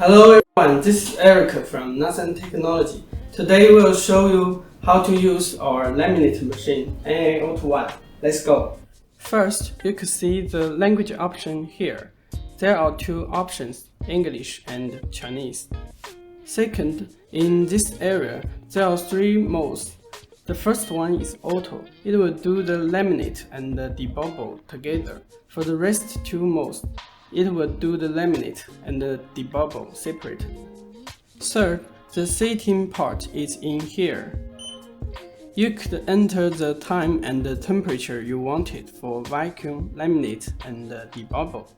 Hello everyone, this is Eric from Nasan Technology. Today we'll show you how to use our laminate machine, AUTO1. Let's go. First, you can see the language option here. There are two options, English and Chinese. Second, in this area, there are three modes. The first one is auto. It will do the laminate and the debubble together. For the rest two modes, it will do the laminate and the debubble separate. Third, the setting part is in here. You could enter the time and the temperature you wanted for vacuum, laminate, and debubble.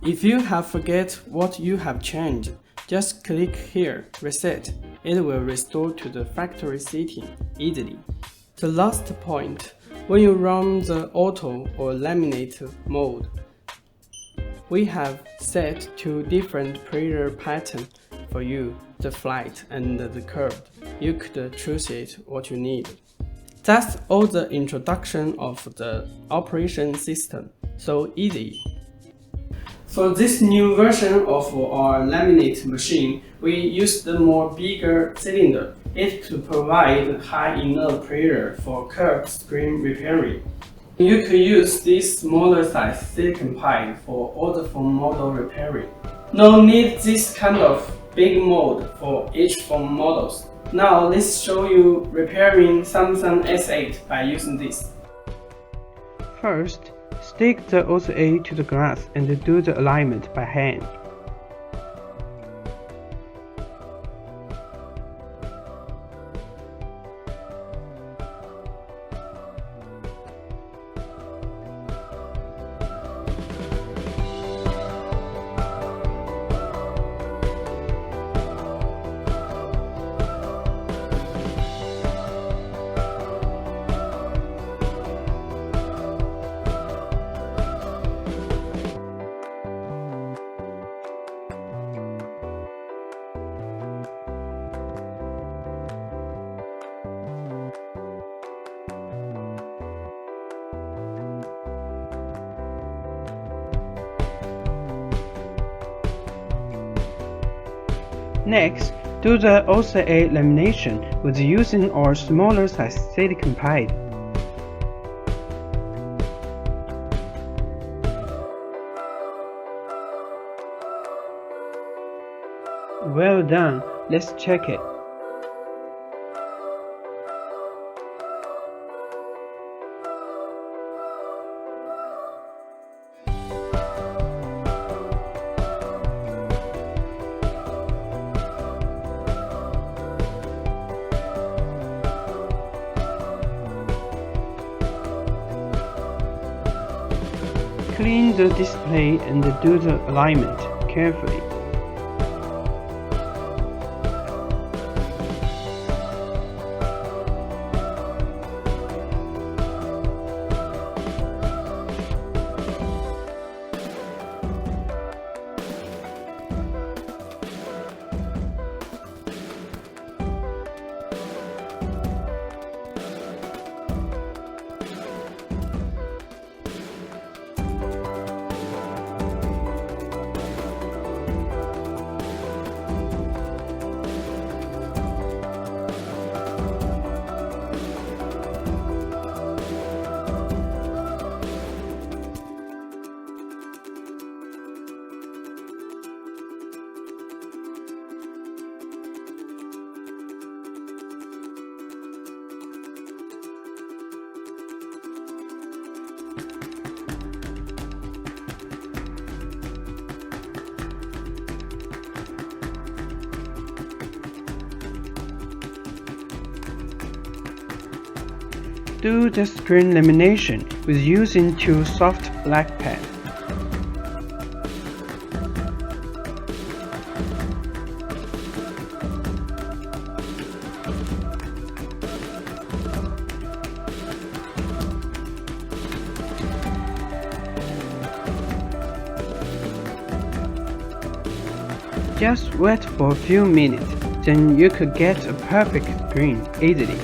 If you have forget what you have changed, just click here, reset. It will restore to the factory setting easily. The last point, when you run the auto or laminate mode, we have set two different pressure patterns for you, the flat and the curved. You could choose it what you need. That's all the introduction of the operation system, so easy. For this new version of our laminate machine, we used the more bigger cylinder. It could provide high enough pressure for curved screen repairing. You could use this smaller size silicon pipe for order phone model repairing. No need this kind of big mold for each phone models. Now let's show you repairing Samsung S8 by using this. First, stick the OCA to the glass and do the alignment by hand. Next, do the OCA lamination with using our smaller size silicon pipe. Well done, let's check it. Clean the display and do the alignment carefully. Do the screen lamination with using two soft black pads. Just wait for a few minutes, then you could get a perfect screen easily.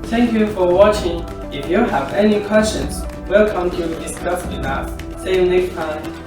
Thank you for watching. If you have any questions, welcome to discuss with us. See you next time.